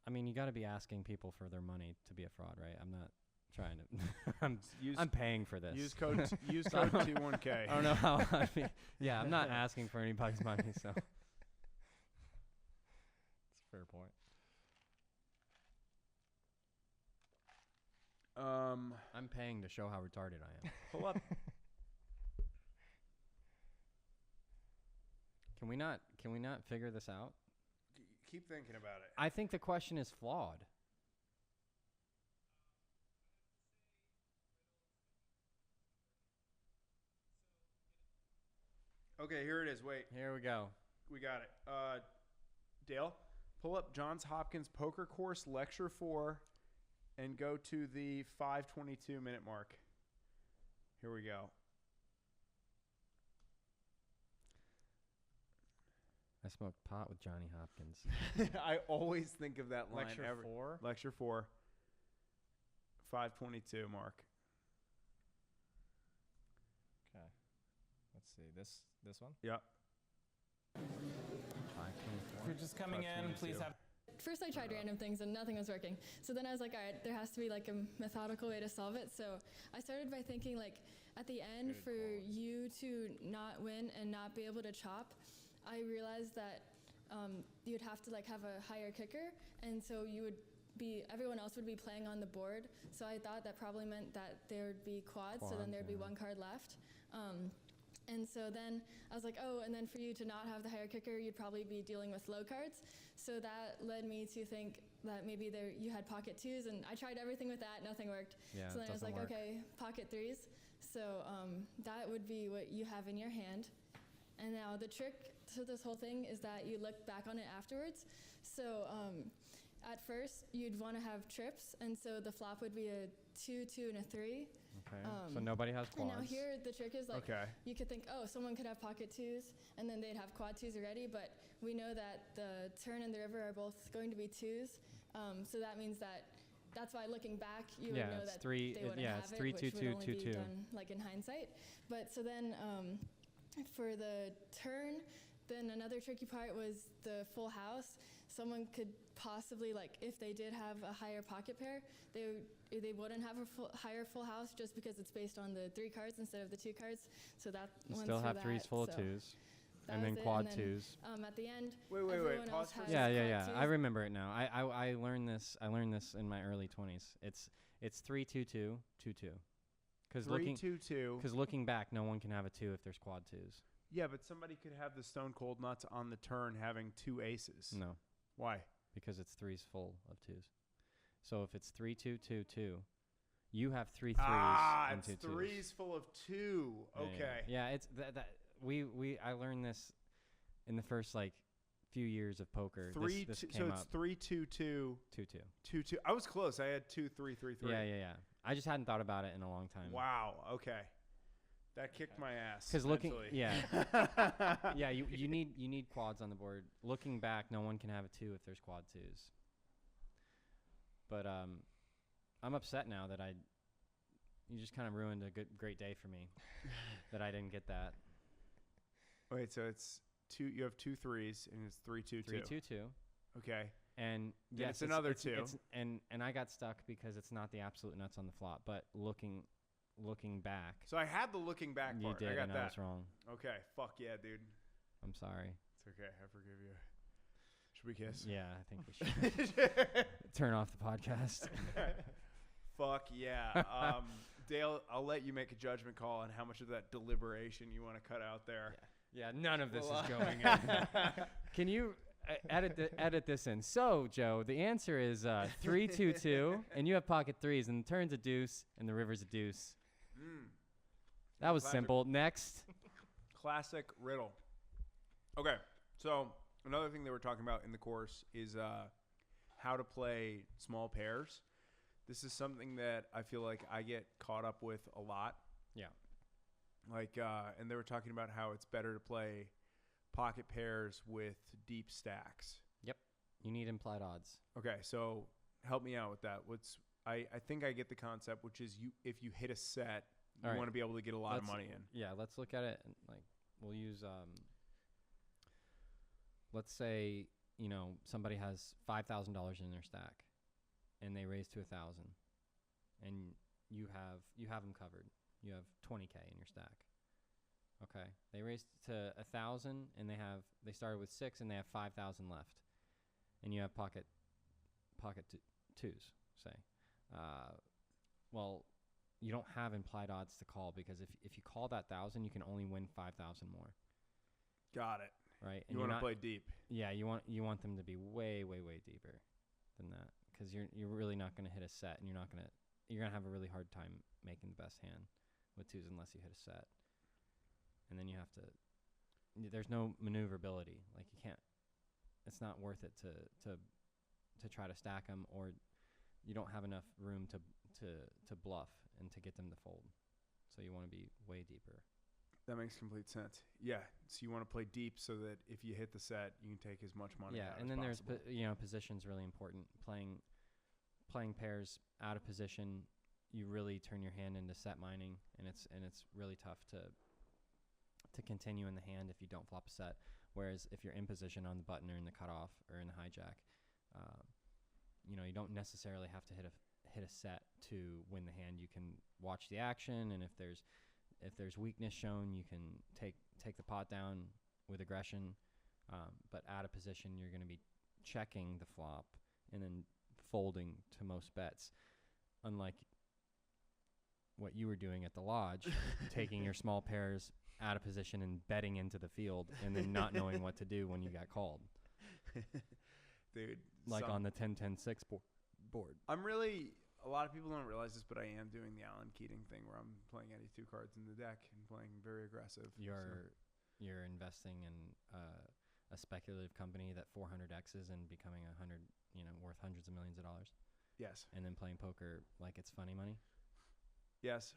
[SPEAKER 1] I mean, you got to be asking people for their money to be a fraud, right? I'm not trying to. I'm paying for this.
[SPEAKER 2] Use code T1K.
[SPEAKER 1] I don't know how. I mean, yeah, I'm not asking for anybody's money, so.
[SPEAKER 5] That's a fair point.
[SPEAKER 1] I'm paying to show how retarded I am.
[SPEAKER 2] Pull up.
[SPEAKER 1] Can we not figure this out?
[SPEAKER 2] Keep thinking about it.
[SPEAKER 1] I think the question is flawed.
[SPEAKER 2] Okay, here it is. Wait,
[SPEAKER 1] Here we go.
[SPEAKER 2] we got it. Dale, pull up Johns Hopkins Poker Course Lecture 4 and go to the 5:22 minute mark. Here we go.
[SPEAKER 1] I smoked pot with Johnny Hopkins.
[SPEAKER 2] I always think of that line.
[SPEAKER 5] Lecture 4?
[SPEAKER 2] Lecture 4. 5:22 mark.
[SPEAKER 5] Okay. Let's see. This one?
[SPEAKER 2] Yep.
[SPEAKER 6] If you're just coming in, please have.
[SPEAKER 7] First I tried random things and nothing was working. So then I was like, all right, there has to be like a methodical way to solve it. So I started by thinking like at the end for you to not win and not be able to chop, I realized that you'd have to like have a higher kicker. And so everyone else would be playing on the board. So I thought that probably meant that there would be quads. So then there'd be one card left. And so then I was like, oh, and then for you to not have the higher kicker, you'd probably be dealing with low cards. So that led me to think that maybe you had pocket twos, and I tried everything with that, nothing worked.
[SPEAKER 1] Yeah,
[SPEAKER 7] so then I was like,
[SPEAKER 1] work.
[SPEAKER 7] okay, pocket threes. So that would be what you have in your hand. And now the trick to this whole thing is that you look back on it afterwards. So at first, you'd want to have trips, and so the flop would be a 2, 2, and a 3.
[SPEAKER 1] Okay. So nobody has
[SPEAKER 7] And
[SPEAKER 1] quads.
[SPEAKER 7] now here, the trick is like,
[SPEAKER 2] Okay.
[SPEAKER 7] you could think, oh, someone could have pocket twos, and then they'd have quad twos already, but we know that the turn and the river are both going to be twos. So that means that's why looking back, you would know that they wouldn't have
[SPEAKER 1] it's
[SPEAKER 7] it,
[SPEAKER 1] 3,
[SPEAKER 7] which
[SPEAKER 1] 2,
[SPEAKER 7] would
[SPEAKER 1] 2,
[SPEAKER 7] only
[SPEAKER 1] 2,
[SPEAKER 7] be
[SPEAKER 1] 2.
[SPEAKER 7] done like in hindsight. But so then for the turn, then another tricky part was the full house. Someone could possibly, like, if they did have a higher pocket pair, they wouldn't have a higher full house just because it's based on the 3 cards instead of the 2 cards. So that
[SPEAKER 1] You
[SPEAKER 7] one's
[SPEAKER 1] still
[SPEAKER 7] for
[SPEAKER 1] have threes
[SPEAKER 7] that,
[SPEAKER 1] full of
[SPEAKER 7] so
[SPEAKER 1] twos,
[SPEAKER 7] that
[SPEAKER 1] and then
[SPEAKER 7] was it.
[SPEAKER 1] quad
[SPEAKER 7] And then,
[SPEAKER 1] twos.
[SPEAKER 7] At the end,
[SPEAKER 2] Wait.
[SPEAKER 7] everyone
[SPEAKER 2] Pause
[SPEAKER 7] else
[SPEAKER 2] for a
[SPEAKER 7] has
[SPEAKER 1] Yeah.
[SPEAKER 7] quad
[SPEAKER 1] I
[SPEAKER 7] twos.
[SPEAKER 1] remember it now. I learned this. I learned this in my early 20s. It's 3, 2, 2, 2, 2. Because
[SPEAKER 2] 3, 2, 2.
[SPEAKER 1] looking back, no one can have a 2 if there's quad twos.
[SPEAKER 2] Yeah, but somebody could have the stone cold nuts on the turn having 2 aces.
[SPEAKER 1] No,
[SPEAKER 2] Why?
[SPEAKER 1] because it's threes full of 2s. So if it's 3, 2, 2, 2, you have 3 threes and
[SPEAKER 2] it's
[SPEAKER 1] 2 twos.
[SPEAKER 2] threes full of 2.
[SPEAKER 1] Yeah,
[SPEAKER 2] Okay.
[SPEAKER 1] Yeah, it's that I learned this in the first like few years of poker. This
[SPEAKER 2] So
[SPEAKER 1] came
[SPEAKER 2] it's
[SPEAKER 1] up
[SPEAKER 2] 3, 2, 2,
[SPEAKER 1] 2, 2.
[SPEAKER 2] 2, 2. I was close. I had 2, 3, 3, 3.
[SPEAKER 1] Yeah. I just hadn't thought about it in a long time.
[SPEAKER 2] Wow. Okay. That kicked my ass.
[SPEAKER 1] Because looking,
[SPEAKER 2] mentally.
[SPEAKER 1] yeah, you need quads on the board. Looking back, no one can have a 2 if there's quad 2s. But I'm upset now that you just kind of ruined a great day for me that I didn't get that.
[SPEAKER 2] Wait, so it's 2. You have 2 threes, and it's 3, 2, 2.
[SPEAKER 1] 3, 2, 2.
[SPEAKER 2] Okay.
[SPEAKER 1] And
[SPEAKER 2] Then
[SPEAKER 1] yes,
[SPEAKER 2] it's another 2.
[SPEAKER 1] And I got stuck because it's not the absolute nuts on the flop. But looking back,
[SPEAKER 2] So I had the looking back
[SPEAKER 1] you
[SPEAKER 2] part.
[SPEAKER 1] did,
[SPEAKER 2] I got
[SPEAKER 1] and
[SPEAKER 2] that.
[SPEAKER 1] I was wrong.
[SPEAKER 2] Okay. Fuck yeah, dude.
[SPEAKER 1] I'm sorry.
[SPEAKER 2] It's okay. I forgive you. Should we kiss?
[SPEAKER 1] Yeah, I think we should turn off the podcast.
[SPEAKER 2] Fuck yeah. Dale, I'll let you make a judgment call on how much of that deliberation you want to cut out there.
[SPEAKER 1] Yeah, none of this is going in. Can you edit this in? So, Joe, the answer is 3, 2, 2, and you have pocket threes, and the turn's a deuce, and the river's a deuce. That was
[SPEAKER 2] Classic.
[SPEAKER 1] simple. Next.
[SPEAKER 2] Classic riddle. Okay, so another thing they were talking about in the course is how to play small pairs. This is something that I feel like I get caught up with a lot.
[SPEAKER 1] Yeah.
[SPEAKER 2] Like, and they were talking about how it's better to play pocket pairs with deep stacks.
[SPEAKER 1] Yep. You need implied odds.
[SPEAKER 2] Okay, so help me out with that. I think I get the concept, which is if you hit a set, you
[SPEAKER 1] All right.
[SPEAKER 2] want to be able to get a lot of money in.
[SPEAKER 1] Yeah, let's look at it. Like, we'll use, let's say, somebody has $5,000 in their stack, and they raise to 1,000, and you have them covered. You have 20K in your stack. Okay, they raised to 1,000, and they started with 6, and they have 5,000 left, and you have pocket twos, say. Well, you don't have implied odds to call, because if you call that 1,000, you can only win 5,000 more.
[SPEAKER 2] Got it.
[SPEAKER 1] Right.
[SPEAKER 2] You want to play deep.
[SPEAKER 1] Yeah, you want them to be way, way, way deeper than that, because you're really not going to hit a set, and you're gonna have a really hard time making the best hand with twos unless you hit a set. And then there's no maneuverability. Like, you can't. It's not worth it to try to stack them, or you don't have enough room to bluff and to get them to fold. So you want to be way deeper.
[SPEAKER 2] That makes complete sense. Yeah. So you want to play deep so that if you hit the set, you can take as much money out
[SPEAKER 1] and
[SPEAKER 2] as
[SPEAKER 1] then
[SPEAKER 2] possible.
[SPEAKER 1] there's position's really important. Playing pairs out of position, you really turn your hand into set mining, and it's really tough to continue in the hand if you don't flop a set. Whereas if you're in position on the button or in the cutoff or in the hijack, you don't necessarily have to hit a set to win the hand. You can watch the action, and if there's weakness shown, you can take the pot down with aggression. But out of position, you're going to be checking the flop and then folding to most bets, unlike what you were doing at the lodge, taking your small pairs out of position and betting into the field, and then not knowing what to do when you got called.
[SPEAKER 2] Dude,
[SPEAKER 1] Like on the 10-10-6 board.
[SPEAKER 2] A lot of people don't realize this, but I am doing the Alan Keating thing where I'm playing any two cards in the deck and playing very aggressive.
[SPEAKER 1] You're investing in a speculative company that 400x's and becoming worth hundreds of millions of dollars.
[SPEAKER 2] Yes.
[SPEAKER 1] And then playing poker like it's funny money.
[SPEAKER 2] Yes.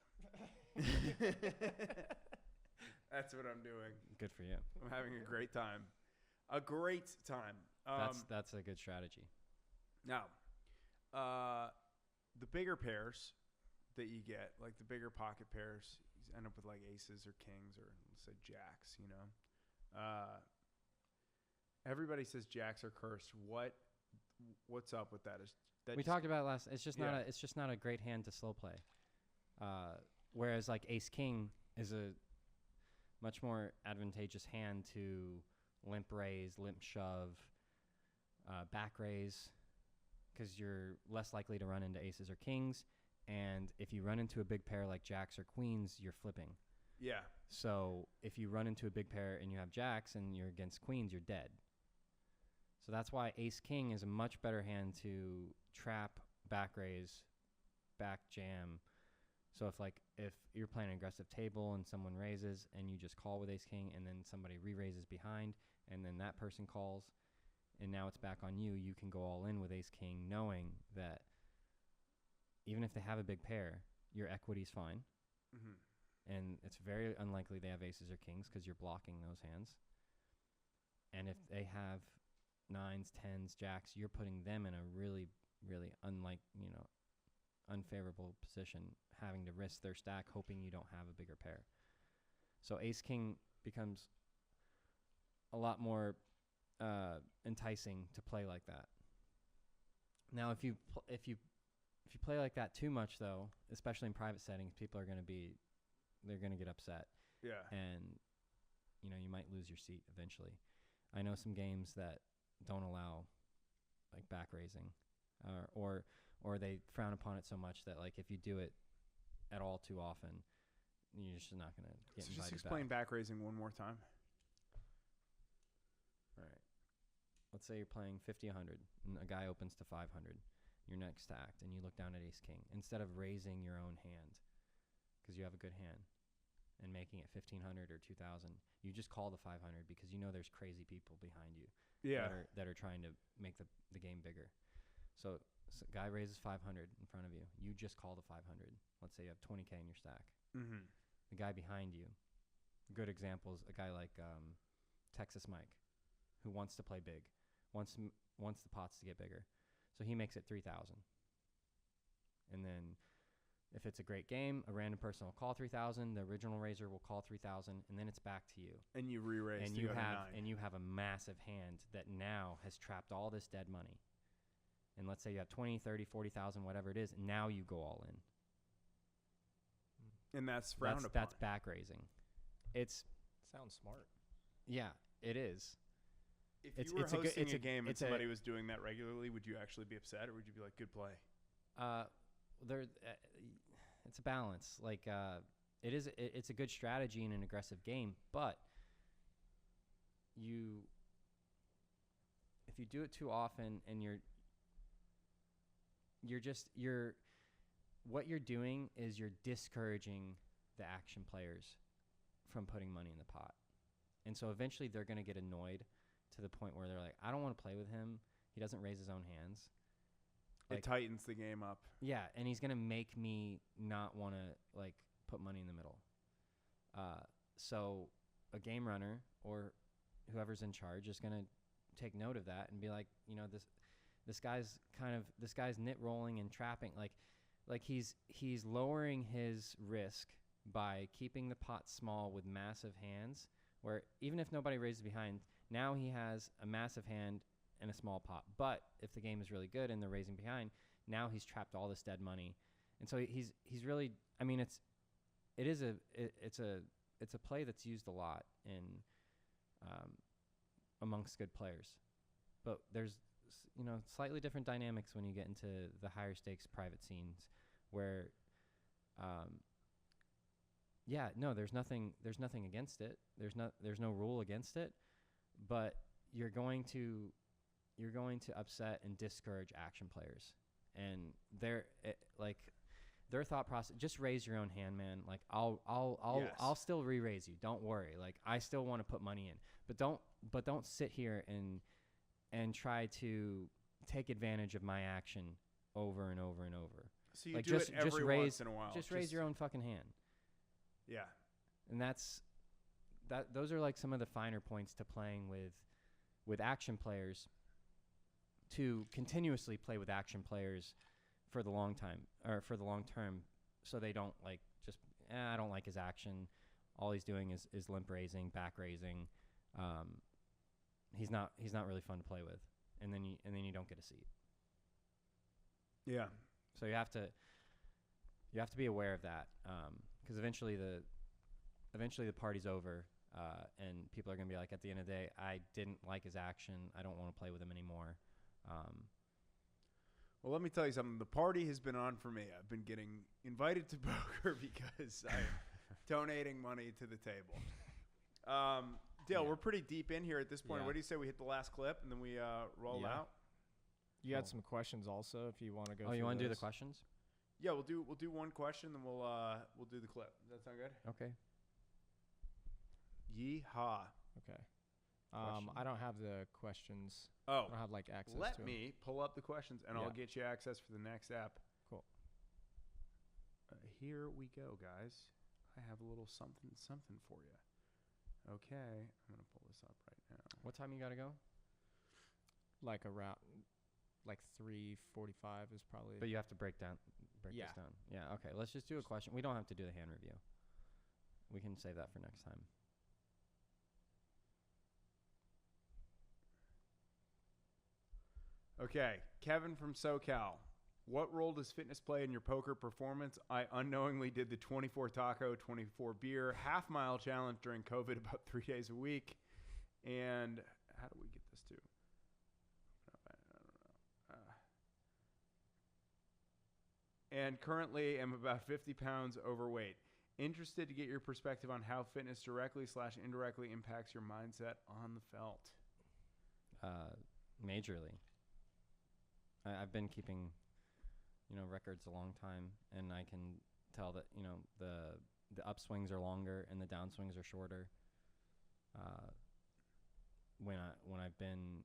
[SPEAKER 2] That's what I'm doing.
[SPEAKER 1] Good for you.
[SPEAKER 2] I'm having a great time. A great time.
[SPEAKER 1] That's a good strategy.
[SPEAKER 2] Now, the bigger pairs that you get, like the bigger pocket pairs, you end up with like aces or kings or let's say jacks, everybody says jacks are cursed. What's up with that?
[SPEAKER 1] We talked about it last. It's just not a great hand to slow play. Whereas like ace king is a much more advantageous hand to limp raise, limp shove, back raise, because you're less likely to run into aces or kings. And if you run into a big pair like jacks or queens, you're flipping.
[SPEAKER 2] Yeah.
[SPEAKER 1] So if you run into a big pair and you have jacks and you're against queens, you're dead. So that's why ace king is a much better hand to trap, back raise, back jam. So if you're playing an aggressive table and someone raises and you just call with ace king, and then somebody re-raises behind and then that person calls and now it's back on you, you can go all in with ace king, knowing that even if they have a big pair, your equity's fine. Mm-hmm. And it's very unlikely they have aces or kings because you're blocking those hands. And if they have nines, tens, jacks, you're putting them in a really, really unfavorable position, having to risk their stack, hoping you don't have a bigger pair. So ace king becomes a lot more enticing to play like that. Now, if you play like that too much, though, especially in private settings, people are going to get upset.
[SPEAKER 2] Yeah. And
[SPEAKER 1] you might lose your seat eventually. I know some games that don't allow like back raising, or they frown upon it so much that like if you do it at all too often, you're just not going to get invited back.
[SPEAKER 2] Just explain back raising one more time.
[SPEAKER 1] All right. Let's say you're playing 50-100 and a guy opens to 500. You're next stacked and you look down at ace king. Instead of raising your own hand because you have a good hand, and making it 1,500 or 2,000, you just call the 500 because you know there's crazy people behind you that are trying to make the game bigger. So guy raises 500 in front of you. You just call the 500. Let's say you have 20K in your stack.
[SPEAKER 2] Mm-hmm.
[SPEAKER 1] The guy behind you, good examples, a guy like Texas Mike, who wants to play big, wants the pots to get bigger. So he makes it 3,000. And then if it's a great game, a random person will call 3,000. The original raiser will call 3,000, and then it's back to you.
[SPEAKER 2] And you re-raise.
[SPEAKER 1] And you have a massive hand that now has trapped all this dead money. And let's say you have 20, 30, 40,000, whatever it is, and now you go all in.
[SPEAKER 2] And that's frowned upon.
[SPEAKER 1] That's back raising.
[SPEAKER 5] Sounds smart.
[SPEAKER 1] Yeah, it is.
[SPEAKER 2] If you were hosting a game and somebody was doing that regularly, would you actually be upset, or would you be like, good play?
[SPEAKER 1] It's a balance. Like, it's a good strategy in an aggressive game, but if you do it too often and what you're doing is you're discouraging the action players from putting money in the pot. And so eventually they're going to get annoyed to the point where they're like, I don't want to play with him. He doesn't raise his own hands.
[SPEAKER 2] It tightens the game up.
[SPEAKER 1] Yeah, and he's going to make me not want to like put money in the middle. So a game runner or whoever's in charge is going to take note of that and be like, you know, this guy's nit rolling and trapping, like he's lowering his risk by keeping the pot small with massive hands, where even if nobody raises behind, now he has a massive hand and a small pot. But if the game is really good and they're raising behind, now he's trapped all this dead money. And so he's really, I mean, it's a play that's used a lot in amongst good players. But there's, you know, slightly different dynamics when you get into the higher stakes private scenes where there's nothing against it. There's no rule against it, but you're going to upset and discourage action players. And their thought process, just raise your own hand, man. Like I'll still re-raise you. Don't worry. Like I still want to put money in, but don't sit here and try to take advantage of my action over and over and over.
[SPEAKER 2] So you do it every once in a while.
[SPEAKER 1] Just raise your own fucking hand.
[SPEAKER 2] Yeah.
[SPEAKER 1] And those are like some of the finer points to playing with action players, to continuously play with action players for the long term, so they don't like just I don't like his action. All he's doing is limp raising, back raising. He's not really fun to play with, and then you don't get a seat.
[SPEAKER 2] Yeah.
[SPEAKER 1] So you have to be aware of that, because eventually the party's over, and people are gonna be like, at the end of the day, I didn't like his action. I don't want to play with him anymore.
[SPEAKER 2] Well, let me tell you something. The party has been on for me. I've been getting invited to poker because I'm donating money to the table. Dale, we're pretty deep in here at this point.
[SPEAKER 1] Yeah.
[SPEAKER 2] What do you say we hit the last clip and then we roll out?
[SPEAKER 5] You had some questions also if you want to go.
[SPEAKER 1] Oh, you want to do the questions?
[SPEAKER 2] Yeah, we'll do one question, then we'll do the clip. Does that sound good?
[SPEAKER 1] Okay.
[SPEAKER 2] Yeehaw.
[SPEAKER 5] Okay. I don't have the questions.
[SPEAKER 2] Oh.
[SPEAKER 5] I don't have like access
[SPEAKER 2] Let
[SPEAKER 5] to
[SPEAKER 2] me pull up the questions, and I'll get you access for the next app.
[SPEAKER 5] Cool.
[SPEAKER 2] Here we go, guys. I have a little something for you. Okay, I'm going to pull this up right now.
[SPEAKER 1] What time you got to go?
[SPEAKER 5] Like around 3:45 is probably.
[SPEAKER 1] But you have to break this down. Yeah, okay. Let's just do a question. We don't have to do the hand review. We can save that for next time.
[SPEAKER 2] Okay, Kevin from SoCal. What role does fitness play in your poker performance? I unknowingly did the 24 taco, 24 beer, half-mile challenge during COVID about 3 days a week. And how do we get this to? I don't know. And currently am about 50 pounds overweight. Interested to get your perspective on how fitness directly/indirectly impacts your mindset on the felt.
[SPEAKER 1] Majorly. I've been keeping, records a long time, and I can tell that, the upswings are longer and the downswings are shorter. When I've been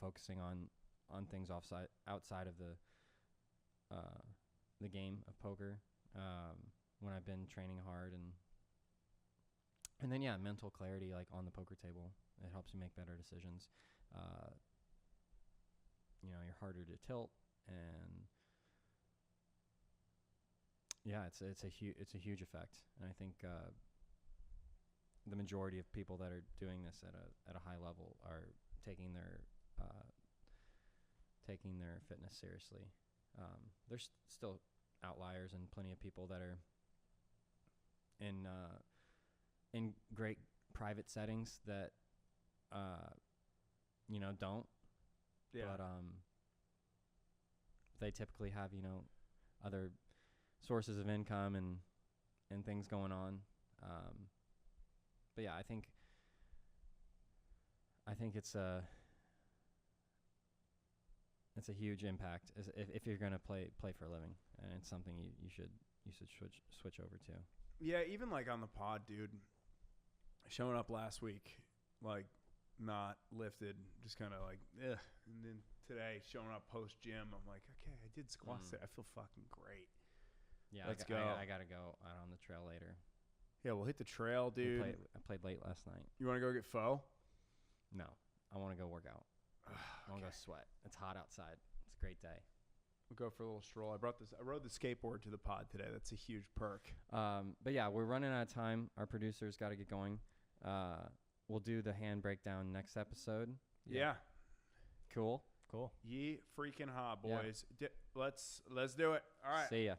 [SPEAKER 1] focusing on things outside of the game of poker, when I've been training hard and then mental clarity, like on the poker table, it helps you make better decisions. You're harder to tilt, and it's a huge effect. And I think the majority of people that are doing this at a high level are taking their fitness seriously. There's still outliers and plenty of people that are in great private settings that don't.
[SPEAKER 2] Yeah.
[SPEAKER 1] But they typically have other sources of income and things going on. But yeah, I think it's a huge impact if you're gonna play for a living, and it's something you should switch over to.
[SPEAKER 2] Yeah, even like on the pod, dude, showing up last week, like not lifted, just kind of like, ugh. And then today showing up post gym, I'm like, okay, I did squats today. I feel fucking great.
[SPEAKER 1] Yeah,
[SPEAKER 2] Let's go.
[SPEAKER 1] I gotta go out on the trail later.
[SPEAKER 2] Yeah, we'll hit the trail, dude.
[SPEAKER 1] I played late last night.
[SPEAKER 2] You want to go get pho?
[SPEAKER 1] No, I want to go work out. I want to go sweat. It's hot outside. It's a great day.
[SPEAKER 2] We'll go for a little stroll. I rode the skateboard to the pod today. That's a huge perk.
[SPEAKER 1] But yeah, we're running out of time. Our producer's got to get going. We'll do the hand breakdown next episode.
[SPEAKER 2] Yeah.
[SPEAKER 1] Cool.
[SPEAKER 2] Ye freaking ha, boys. Yeah. Let's do it. All right.
[SPEAKER 1] See ya.